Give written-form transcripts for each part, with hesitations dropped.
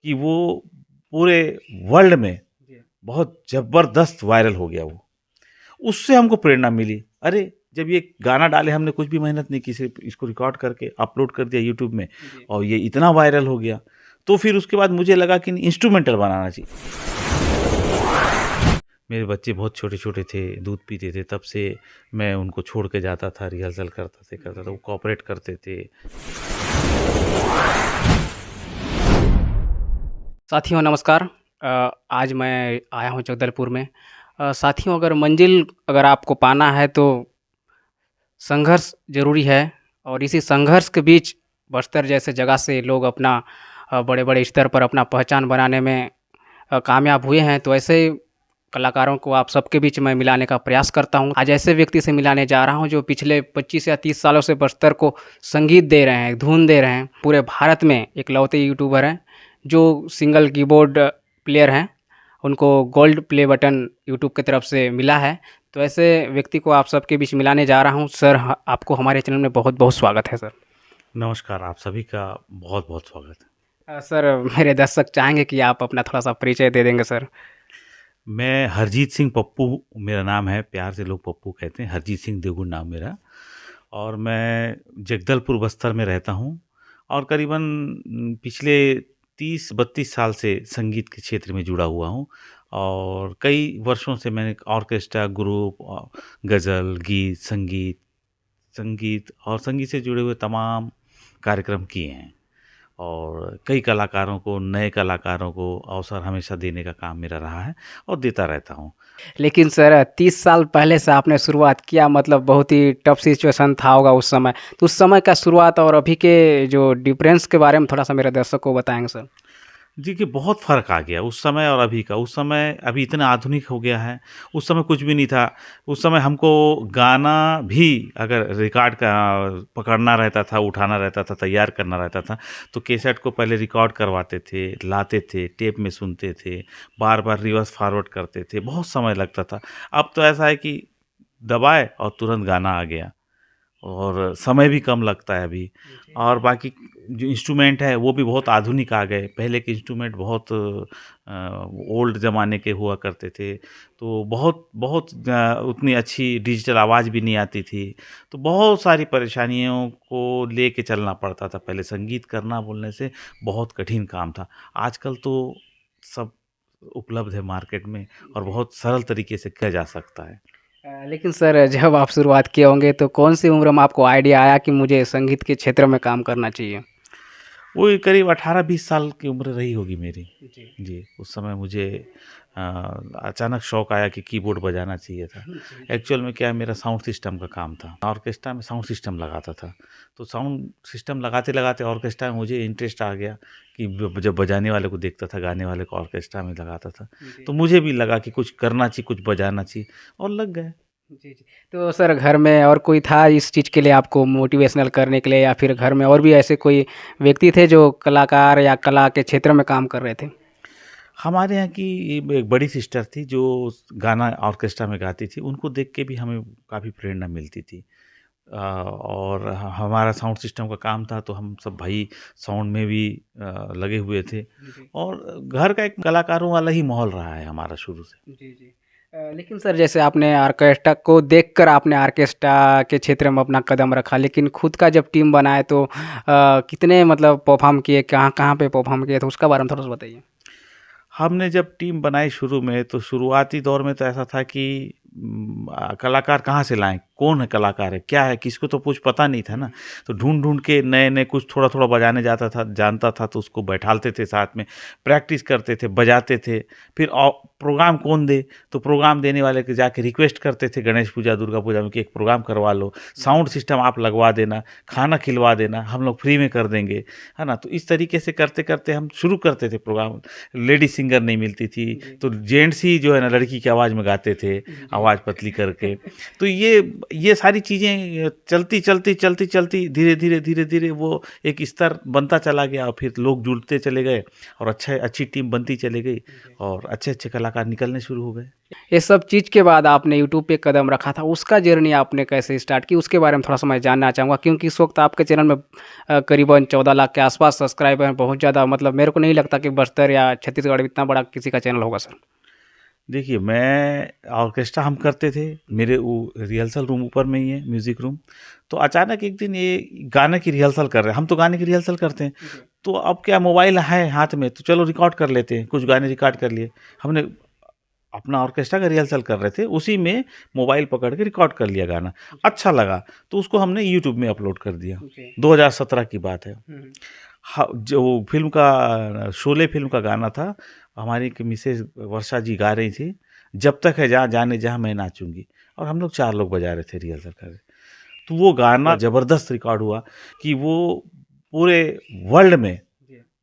कि वो पूरे वर्ल्ड में जी, बहुत ज़बरदस्त वायरल हो गया वो। उससे हमको प्रेरणा मिली। अरे! जब ये गाना डाले हमने कुछ भी मेहनत नहीं की, सिर्फ़ इसको रिकॉर्ड करके अपलोड कर दिया यूट्यूब में जी। और ये इतना वायरल हो गया। तो फिर उसके बाद मुझे लगा कि इंस्ट्रूमेंटल बनाना चाहिए। मेरे बच्चे बहुत छोटे-छोटे थे, दूध पीते थे, तब से मैं उनको छोड़ के जाता था, रिहर्सल करता था, वो कोऑपरेट करते थे। साथियों नमस्कार। आज मैं आया हूँ जगदलपुर में। साथियों अगर आपको पाना है तो संघर्ष ज़रूरी है और इसी संघर्ष के बीच बस्तर जैसे जगह से लोग अपना बड़े-बड़े स्तर पर अपना पहचान बनाने में कामयाब हुए हैं। तो ऐसे कलाकारों को आप सबके बीच मैं मिलाने का प्रयास करता हूँ। आज ऐसे व्यक्ति से मिलाने जा रहा हूँ जो पिछले 25 या 30 सालों से बस्तर को संगीत दे रहे हैं, धुन दे रहे हैं। पूरे भारत में इकलौते यूट्यूबर हैं जो सिंगल कीबोर्ड प्लेयर हैं। उनको गोल्ड प्ले बटन यूट्यूब की तरफ से मिला है। तो ऐसे व्यक्ति को आप सबके बीच मिलाने जा रहा हूँ। सर आपको हमारे चैनल में बहुत-बहुत स्वागत है सर। नमस्कार, आप सभी का बहुत-बहुत स्वागत है। सर मेरे दर्शक चाहेंगे कि आप अपना थोड़ा-सा परिचय दे देंगे सर। मैं हरजीत सिंह पप्पू मेरा नाम है, प्यार से लोग पप्पू कहते हैं, हरजीत सिंह देवगुण नाम मेरा और मैं जगदलपुर बस्तर में रहता हूँ और करीबन पिछले 30-32 साल से संगीत के क्षेत्र में जुड़ा हुआ हूँ और कई वर्षों से मैंने ऑर्केस्ट्रा, ग्रुप गज़ल, गीत, संगीत संगीत और संगीत से जुड़े हुए तमाम कार्यक्रम किए हैं और कई कलाकारों को, नए कलाकारों को अवसर हमेशा देने का काम मेरा रहा है और देता रहता हूँ। लेकिन सर 30 साल पहले से आपने शुरुआत किया मतलब बहुत ही टफ सिचुएशन था होगा उस समय। तो उस समय का शुरुआत और अभी के जो डिफरेंस के बारे में थोड़ा-सा मेरे दर्शक को बताएँगे सर? देखिए, बहुत फ़र्क आ गया उस समय और अभी का। उस समय अभी इतना आधुनिक हो गया है, उस समय कुछ भी नहीं था। उस समय हमको गाना भी अगर रिकॉर्ड का पकड़ना रहता था, उठाना रहता था, तैयार करना रहता था, तो कैसेट को पहले रिकॉर्ड करवाते थे, लाते थे, टेप में सुनते थे, बार-बार रिवर्स फॉरवर्ड करते थे, बहुत समय लगता था। अब तो ऐसा है कि दबाए और तुरंत गाना आ गया। और समय भी कम लगता है अभी जी। और बाकी जो इंस्ट्रूमेंट है वो भी बहुत आधुनिक आ गए। पहले के इंस्ट्रूमेंट बहुत ओल्ड ज़माने के हुआ करते थे। तो बहुत बहुत उतनी अच्छी डिजिटल आवाज़ भी नहीं आती थी। तो बहुत सारी परेशानियों को लेके चलना पड़ता था। पहले संगीत करना बोलने से बहुत कठिन काम था। आजकल तो सब उपलब्ध है मार्केट में और जी। बहुत सरल तरीके से किया जा सकता है। लेकिन सर जब आप शुरुआत किए होंगे तो कौन-सी उम्र में आपको आइडिया आया कि मुझे संगीत के क्षेत्र में काम करना चाहिए? वही करीब 18-20 साल की उम्र रही होगी मेरी। जी। जी, उस समय मुझे अचानक शौक आया कि कीबोर्ड बजाना चाहिए था। जी। एक्चुअल में क्या है मेरा साउंड सिस्टम का काम था। ऑर्केस्ट्रा में साउंड सिस्टम लगाता था। तो साउंड सिस्टम लगाते-लगाते ऑर्केस्ट्रा में मुझे इंटरेस्ट आ गया कि जब बजाने वाले को देखता था, गाने वाले को ऑर्केस्ट्रा में लगाता था। जी। तो मुझे भी लगा कि कुछ करना चाहिए, कुछ बजाना चाहिए और लग गए। जी, जी। तो सर घर में और कोई था इस चीज़ के लिए आपको मोटिवेशनल करने के लिए या फिर घर में और भी ऐसे कोई व्यक्ति थे जो कलाकार या कला के क्षेत्र में काम कर रहे थे? हमारे यहाँ की एक बड़ी सिस्टर थी जो गाना ऑर्केस्ट्रा में गाती थी, उनको देख के भी हमें काफ़ी प्रेरणा मिलती थी। और हमारा साउंड सिस्टम का काम था तो हम सब भाई साउंड में भी लगे हुए थे जी। और घर का एक कलाकारों वाला ही माहौल रहा है हमारा शुरू से। जी, जी। लेकिन सर जैसे आपने ऑर्केस्ट्रा को देखकर आपने ऑर्केस्ट्रा के क्षेत्र में अपना कदम रखा, लेकिन खुद का जब टीम बनाए तो कितने मतलब परफ़ॉर्म किए, कहाँ-कहाँ पे परफ़ॉर्म किए? तो उसका बारे में थोड़ा-सा बताइए? हमने जब टीम बनाई शुरू में तो शुरुआती दौर में तो ऐसा था कि कलाकार कहाँ से लाएँ? कौन है कलाकार है? क्या है? किसको तो कुछ पता नहीं था ना। तो ढूँढ-ढूँढ के नए-नए कुछ थोड़ा-थोड़ा बजाने जाता था जानता था तो उसको बैठालते थे साथ में, प्रैक्टिस करते थे, बजाते थे। फिर प्रोग्राम कौन दे? तो प्रोग्राम देने वाले के जाके रिक्वेस्ट करते थे गणेश पूजा, दुर्गा पूजा में कि एक प्रोग्राम करवा लो, साउंड सिस्टम आप लगवा देना, खाना खिलवा देना, हम लोग फ्री में कर देंगे, है ना? तो इस तरीके से करते-करते हम शुरू करते थे प्रोग्राम। लेडी सिंगर नहीं मिलती थी, जी। तो जेंट्स ही जो है ना लड़की की आवाज़ में गाते थे, जी। आवाज़ पतली करके। तो ये ये सारी चीज़ें चलती धीरे धीरे वो एक स्तर बनता चला गया और फिर लोग जुड़ते चले गए और अच्छी टीम बनती चली गई और अच्छे कलाकार निकलने शुरू हो गए। ये सब चीज़ के बाद आपने यूट्यूब पे कदम रखा था, उसका जर्नी आपने कैसे स्टार्ट की, उसके बारे में थोड़ा सा मैं जानना चाहूँगा, क्योंकि इस वक्त आपके चैनल में करीबन 14 लाख के आसपास सब्सक्राइबर हैं। बहुत ज़्यादा, मतलब मेरे को नहीं लगता कि बस्तर या छत्तीसगढ़ में इतना बड़ा किसी का चैनल होगा सर। देखिए, मैं ऑर्केस्ट्रा हम करते थे, मेरे वो रिहर्सल रूम ऊपर में ही है, म्यूज़िक रूम। तो अचानक एक दिन ये गाने की रिहर्सल कर रहे हैं, हम तो गाने की रिहर्सल करते हैं, तो अब क्या मोबाइल है हाथ में, तो चलो रिकॉर्ड कर लेते हैं, कुछ गाने रिकॉर्ड कर लिए। हमने अपना ऑर्केस्ट्रा का रिहर्सल कर रहे थे, उसी में मोबाइल पकड़ के रिकॉर्ड कर लिया गाना, अच्छा लगा तो उसको हमने यूट्यूब में अपलोड कर दिया। 2017 की बात है। जो फिल्म का शोले फिल्म का गाना था, हमारी एक मिसेज वर्षा जी गा रही थी, जब तक है जहाँ जाने जहाँ मैं नाचूंगी, और हम लोग 4 लोग बजा रहे थे, रिहर्सल कर रहे। तो वो गाना ज़बरदस्त रिकॉर्ड हुआ कि वो पूरे वर्ल्ड में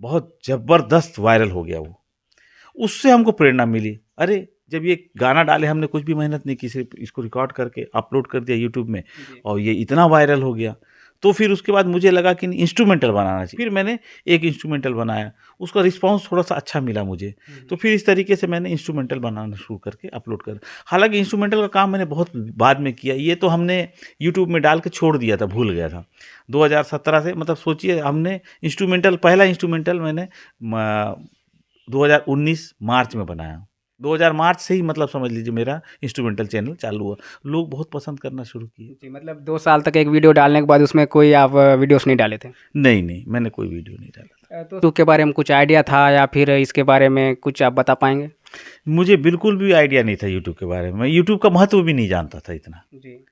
बहुत ज़बरदस्त वायरल हो गया। वो उससे हमको प्रेरणा मिली, अरे जब ये गाना डाले हमने, कुछ भी मेहनत नहीं की, सिर्फ इसको रिकॉर्ड करके अपलोड कर दिया यूट्यूब में और ये इतना वायरल हो गया। तो फिर उसके बाद मुझे लगा कि इंस्ट्रूमेंटल बनाना चाहिए, फिर मैंने एक इंस्ट्रूमेंटल बनाया, उसका रिस्पांस थोड़ा सा अच्छा मिला मुझे, तो फिर इस तरीके से मैंने इंस्ट्रूमेंटल बनाना शुरू करके अपलोड कर। हालांकि इंस्ट्रूमेंटल का काम मैंने बहुत बाद में किया, ये तो हमने यूट्यूब में डाल के छोड़ दिया था, भूल गया था 2017 से। मतलब सोचिए, हमने इंस्ट्रूमेंटल, पहला इंस्ट्रूमेंटल मैंने 2019 मार्च में बनाया। 2000 मार्च से ही, मतलब समझ लीजिए, मेरा इंस्ट्रूमेंटल चैनल चालू हुआ, लोग बहुत पसंद करना शुरू किए। जी, मतलब 2 साल तक एक वीडियो डालने के बाद उसमें कोई आप वीडियोस नहीं डाले थे? नहीं, मैंने कोई वीडियो नहीं डाला। तो यूट्यूब के बारे में कुछ आइडिया था या फिर इसके बारे में कुछ आप बता पाएंगे? मुझे बिल्कुल भी आइडिया नहीं था यूट्यूब के बारे में, मैं यूट्यूब का महत्व भी नहीं जानता था इतना, जी,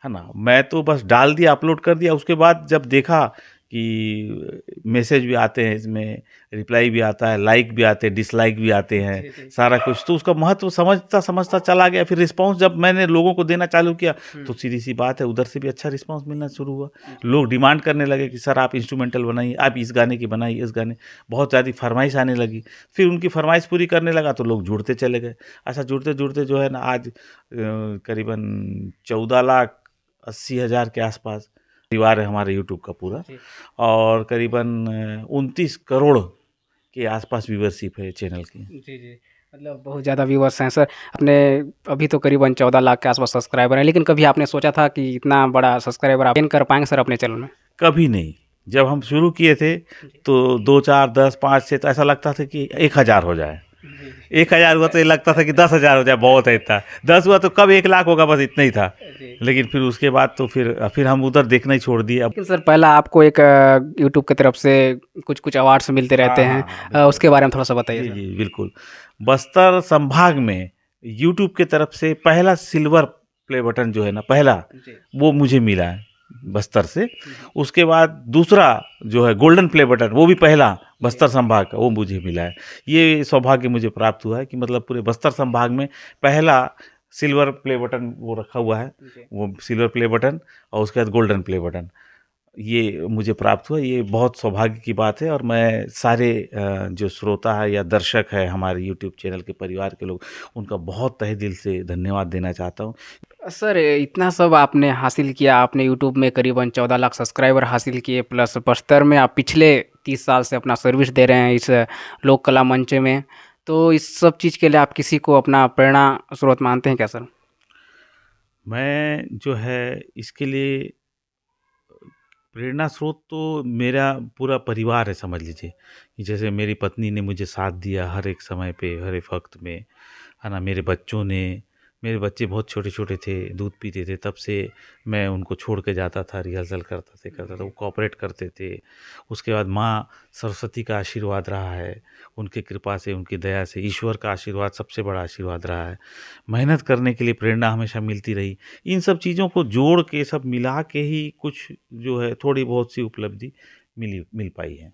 है ना। मैं तो बस डाल दिया, अपलोड कर दिया। उसके बाद जब देखा कि मैसेज भी आते हैं इसमें, रिप्लाई भी आता है, लाइक भी आते हैं, डिसलाइक भी आते हैं, सारा कुछ, तो उसका महत्व समझता चला गया। फिर रिस्पांस जब मैंने लोगों को देना चालू किया, तो सीधी सी बात है, उधर से भी अच्छा रिस्पांस मिलना शुरू हुआ। लोग डिमांड करने लगे कि सर आप इंस्ट्रूमेंटल बनाइए, आप इस गाने की बनाइए, इस गाने, बहुत ज़्यादा फरमाइश आने लगी। फिर उनकी फरमाइश पूरी करने लगा तो लोग जुड़ते चले गए। अच्छा, जुड़ते जुड़ते जो है ना, आज करीबन 14,80,000 के आसपास परिवार है हमारे यूट्यूब का पूरा, और करीबन 29 करोड़ के आसपास व्यूवरशिप है चैनल की। जी, मतलब बहुत ज़्यादा व्यूवर्स हैं सर। आपने अभी तो करीबन 14 लाख के आसपास सब्सक्राइबर हैं, लेकिन कभी आपने सोचा था कि इतना बड़ा सब्सक्राइबर आप गेन कर पाएंगे सर अपने चैनल में? कभी नहीं। जब हम शुरू किए थे तो 2, 4, 10, 5 से तो ऐसा लगता था कि 1000 हो जाए, 1000 हुआ तो ये लगता था कि 10,000 हो जाए, बहुत है इतना। 10 हुआ तो कब 1 लाख होगा, बस इतना ही था। लेकिन फिर उसके बाद तो फिर हम उधर देखना ही छोड़ दिए। अब लेकिन सर, पहला आपको एक यूट्यूब की तरफ से कुछ अवार्ड्स मिलते रहते हैं, उसके बारे में थोड़ा सा बताइए। जी, बिल्कुल। बस्तर संभाग में यूट्यूब के तरफ से पहला सिल्वर प्ले बटन जो है ना, पहला, वो मुझे मिला है बस्तर से। उसके बाद दूसरा जो है गोल्डन प्ले बटन, वो भी पहला बस्तर संभाग का, वो मुझे मिला है। ये सौभाग्य मुझे प्राप्त हुआ है कि मतलब पूरे बस्तर संभाग में पहला सिल्वर प्ले बटन वो रखा हुआ है, वो सिल्वर प्ले बटन, और उसके बाद गोल्डन प्ले बटन, ये मुझे प्राप्त हुआ। ये बहुत सौभाग्य की बात है, और मैं सारे जो श्रोता है या दर्शक है हमारे यूट्यूब चैनल के परिवार के लोग, उनका बहुत तहे दिल से धन्यवाद देना चाहता हूँ। सर, इतना सब आपने हासिल किया, आपने यूट्यूब में करीबन 14 लाख सब्सक्राइबर हासिल किए, प्लस बस्तर में आप पिछले 30 साल से अपना सर्विस दे रहे हैं इस लोक कला मंच में, तो इस सब चीज़ के लिए आप किसी को अपना प्रेरणा स्रोत मानते हैं क्या सर? मैं जो है इसके लिए प्रेरणा स्रोत तो मेरा पूरा परिवार है, समझ लीजिए कि जैसे मेरी पत्नी ने मुझे साथ दिया हर एक समय पे, हर एक वक्त में, है ना। मेरे बच्चे बहुत छोटे छोटे थे, दूध पीते थे, तब से मैं उनको छोड़ के जाता था, रिहर्सल करता था, वो कोऑपरेट करते थे। उसके बाद माँ सरस्वती का आशीर्वाद रहा है, उनकी कृपा से, उनकी दया से, ईश्वर का आशीर्वाद सबसे बड़ा आशीर्वाद रहा है। मेहनत करने के लिए प्रेरणा हमेशा मिलती रही। इन सब चीज़ों को जोड़ के, सब मिला के ही कुछ जो है थोड़ी बहुत सी उपलब्धि मिल पाई है।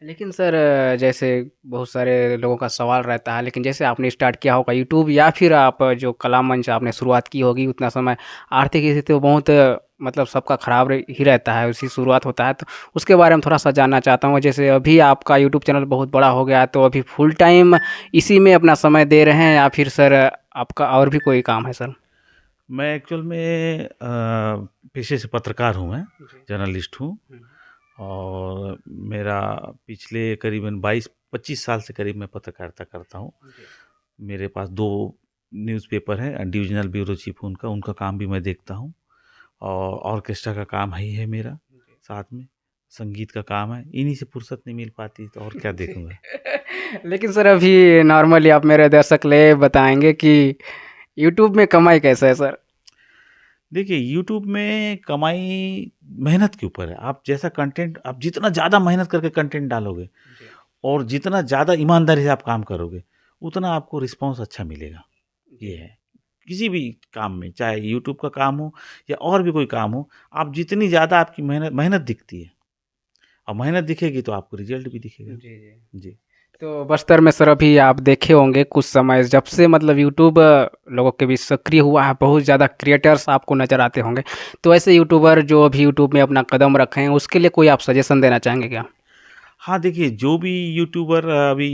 लेकिन सर, जैसे बहुत सारे लोगों का सवाल रहता है, लेकिन जैसे आपने स्टार्ट किया होगा यूट्यूब, या फिर आप जो कला मंच आपने शुरुआत की होगी, उतना समय आर्थिक स्थिति तो बहुत, मतलब सबका ख़राब ही रहता है, उसी शुरुआत होता है, तो उसके बारे में थोड़ा सा जानना चाहता हूँ। जैसे अभी आपका यूट्यूब चैनल बहुत बड़ा हो गया है, तो अभी फुल टाइम इसी में अपना समय दे रहे हैं, या फिर सर आपका और भी कोई काम है सर? मैं एक्चुअल में पेशे से पत्रकार हूँ, मैं जी। जर्नलिस्ट हूँ। और मेरा पिछले करीबन 22-25 साल से करीब मैं पत्रकारिता करता हूँ। जी। मेरे पास 2 न्यूज़पेपर हैं, डिविज़नल ब्यूरो चीफ उनका उनका काम भी मैं देखता हूँ। और ऑर्केस्ट्रा का काम ही है मेरा, जी। साथ में संगीत का काम है। इन्हीं से फुर्सत नहीं मिल पाती तो और क्या जी। देखूँगा। लेकिन सर अभी नॉर्मली आप मेरे दर्शक ले बताएँगे कि यूट्यूब में कमाई कैसे है सर? देखिए, यूट्यूब में कमाई मेहनत के ऊपर है। आप जैसा कंटेंट आप जितना ज़्यादा मेहनत करके कंटेंट डालोगे जी। और जितना ज़्यादा ईमानदारी से आप काम करोगे, उतना आपको रिस्पॉन्स अच्छा मिलेगा, ये जी। है। किसी भी काम में, चाहे यूट्यूब का काम हो या और भी कोई काम हो, आप जितनी ज़्यादा आपकी मेहनत मेहनत दिखती है और मेहनत दिखेगी तो आपको रिज़ल्ट भी दिखेगा। जी, जी। जी। तो बस्तर में सर अभी आप देखे होंगे कुछ समय जब से मतलब यूट्यूब लोगों के बीच सक्रिय हुआ है, बहुत ज़्यादा क्रिएटर्स आपको नज़र आते होंगे। तो ऐसे यूट्यूबर जो अभी यूट्यूब में अपना कदम रखे हैं, उसके लिए कोई आप सजेशन देना चाहेंगे क्या? हाँ, देखिए, जो भी यूट्यूबर अभी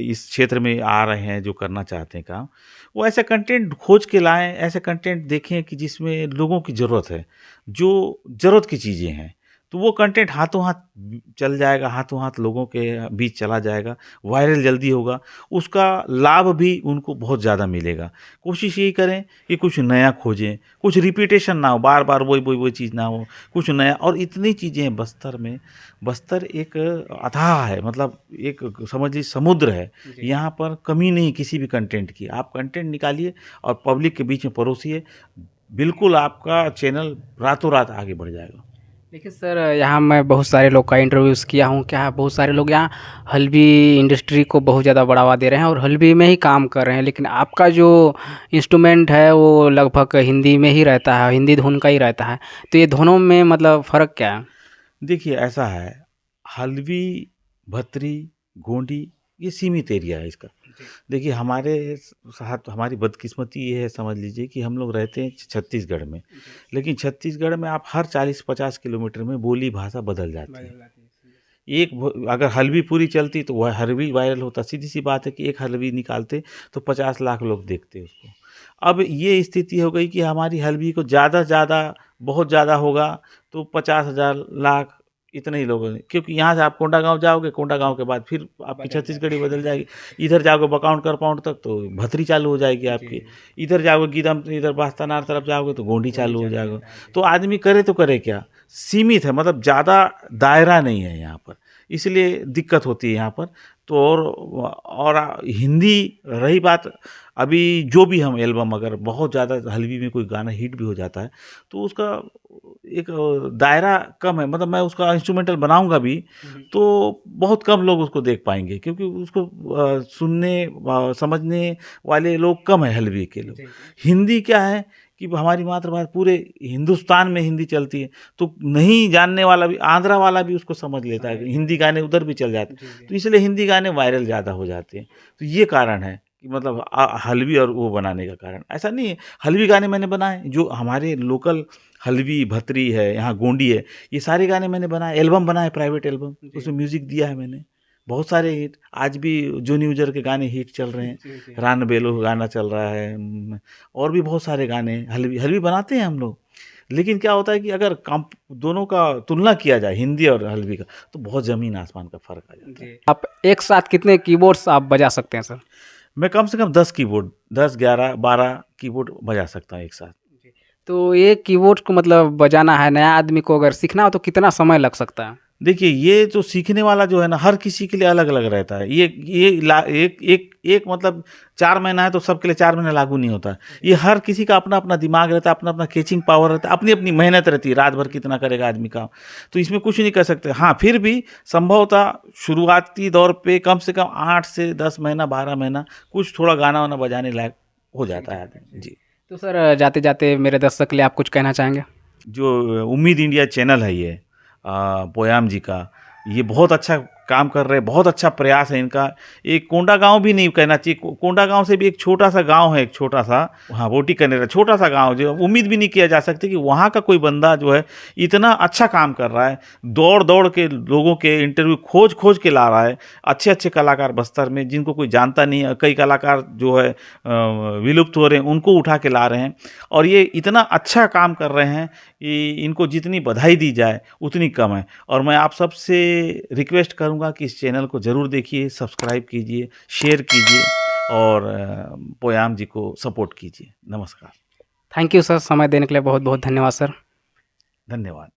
इस क्षेत्र में आ रहे हैं, जो करना चाहते हैं काम, वो ऐसा कंटेंट खोज के लाएँ, ऐसे कंटेंट देखें कि जिसमें लोगों की ज़रूरत है, जो ज़रूरत की चीज़ें हैं। तो वो कंटेंट हाथों-हाथ चल जाएगा, हाथों-हाथ लोगों के बीच चला जाएगा, वायरल जल्दी होगा, उसका लाभ भी उनको बहुत ज़्यादा मिलेगा। कोशिश यही करें कि कुछ नया खोजें, कुछ रिपीटेशन ना हो, बार-बार वही चीज़ ना हो, कुछ नया। और इतनी चीज़ें हैं बस्तर में। बस्तर एक अथाह है, मतलब एक समझ लीजिए समुद्र है। जी। यहाँ पर कमी नहीं किसी भी कंटेंट की। आप कंटेंट निकालिए और पब्लिक के बीच में परोसिए, बिल्कुल आपका चैनल रातों-रात आगे बढ़ जाएगा। देखिए सर, यहाँ मैं बहुत सारे लोग का इंटरव्यूज़ किया हूँ, क्या बहुत सारे लोग यहाँ हलवी इंडस्ट्री को बहुत ज़्यादा बढ़ावा दे रहे हैं और हलवी में ही काम कर रहे हैं। लेकिन आपका जो इंस्ट्रूमेंट है वो लगभग हिंदी में ही रहता है, हिंदी धुन का ही रहता है। तो ये दोनों में मतलब फ़र्क क्या है? देखिए, ऐसा है, हल्बी, भतरी, गोंडी, ये सीमित एरिया है इसका। जी। देखिए, हमारे साथ हमारी बदकिस्मती ये है, समझ लीजिए कि हम लोग रहते हैं छत्तीसगढ़ में। जी। लेकिन छत्तीसगढ़ में आप हर 40-50 किलोमीटर में बोली भाषा बदल जाती है। एक अगर हलवी पूरी चलती तो वह हलवी वायरल होता। सीधी सी बात है कि एक हलवी निकालते तो 50 लाख लोग देखते उसको। अब ये स्थिति हो गई कि हमारी हलवी को ज़्यादा से ज़्यादा, बहुत ज़्यादा होगा तो 50,000 लाख, इतने ही लोगों ने। क्योंकि यहाँ से आप कोंडागाँव जाओगे, कोंडागाँव के बाद फिर आपकी छत्तीसगढ़ी बदल जाएगी। इधर जाओगे बकाउंट करपाउंट तक तो भतरी चालू हो जाएगी आपकी। इधर जाओगे गीदम, इधर बास्तानार तरफ जाओगे तो गोंडी चालू हो जाएगा। तो आदमी करे तो करे क्या? सीमित है, मतलब ज़्यादा दायरा नहीं है यहाँ पर, इसलिए दिक्कत होती है यहाँ पर। तो और हिंदी रही बात, अभी जो भी हम एल्बम, अगर बहुत ज़्यादा हलवी में कोई गाना हिट भी हो जाता है तो उसका एक दायरा कम है, मतलब मैं उसका इंस्ट्रूमेंटल बनाऊंगा भी तो बहुत कम लोग उसको देख पाएंगे, क्योंकि उसको सुनने समझने वाले लोग कम है, हलवी के लोग। हिंदी क्या है कि हमारी मातृभाषा, पूरे हिंदुस्तान में हिंदी चलती है, तो नहीं जानने वाला भी, आंध्रा वाला भी उसको समझ लेता है, हिंदी गाने उधर भी चल जाते हैं, तो इसलिए हिंदी गाने वायरल ज़्यादा हो जाते हैं। तो ये कारण है कि मतलब हलवी और वो बनाने का कारण ऐसा नहीं है। हलवी गाने मैंने बनाए, जो हमारे लोकल हलवी, भतरी है, यहाँ गोंडी है, ये सारे गाने मैंने बनाए, एल्बम बनाए, प्राइवेट एल्बम, उसमें म्यूज़िक दिया है मैंने। बहुत सारे हिट, आज भी जोनी यूजर के गाने हिट चल रहे हैं, रान बेलो गाना चल रहा है, और भी बहुत सारे गाने हलवी हलवी बनाते हैं हम लोग। लेकिन क्या होता है कि अगर दोनों का तुलना किया जाए, हिंदी और हलवी का, तो बहुत ज़मीन आसमान का फ़र्क आ जाता है। आप एक साथ कितने कीबोर्ड्स आप बजा सकते हैं सर? मैं कम से कम 10 कीबोर्ड, 10, 11, 12 कीबोर्ड बजा सकता हूँ एक साथ। तो एक कीबोर्ड को मतलब बजाना है, नया आदमी को अगर सीखना हो तो कितना समय लग सकता है? देखिए, ये जो सीखने वाला जो है ना, हर किसी के लिए अलग-अलग रहता है। एक मतलब 4 महीना है तो सबके लिए 4 महीना लागू नहीं होता है। ये हर किसी का अपना-अपना दिमाग रहता है, अपना-अपना कैचिंग पावर रहता है, अपनी-अपनी मेहनत रहती है, रात भर कितना करेगा आदमी काम। तो इसमें कुछ नहीं कर सकते। हाँ, फिर भी संभवतः शुरुआती दौर पे कम से कम 8 से 10 महीना, 12 महीना कुछ थोड़ा गाना-वाना बजाने लायक हो जाता है आदमी। जी। तो सर जाते-जाते मेरे दर्शक के लिए आप कुछ कहना चाहेंगे? जो उम्मीद इंडिया चैनल है ये पोयाम जी का, ये बहुत अच्छा काम कर रहे हैं, बहुत अच्छा प्रयास है इनका। एक कोंडा गांव भी नहीं कहना चाहिए, कोंडा गांव से भी एक छोटा सा गांव है, एक छोटा सा, हाँ बोटी कनेरा, छोटा सा गांव, जो उम्मीद भी नहीं किया जा सकती कि वहाँ का कोई बंदा जो है इतना अच्छा काम कर रहा है, दौड़ दौड़ के लोगों के इंटरव्यू खोज खोज के ला रहा है। अच्छे अच्छे कलाकार बस्तर में जिनको कोई जानता नहीं है, कई कलाकार जो है विलुप्त हो रहे हैं, उनको उठा के ला रहे हैं, और ये इतना अच्छा काम कर रहे हैं कि इनको जितनी बधाई दी जाए उतनी कम है। और मैं आप सबसे रिक्वेस्ट करूंगा कि इस चैनल को ज़रूर देखिए, सब्सक्राइब कीजिए, शेयर कीजिए, और पोयाम जी को सपोर्ट कीजिए। नमस्कार। थैंक यू सर, समय देने के लिए बहुत बहुत धन्यवाद सर। धन्यवाद।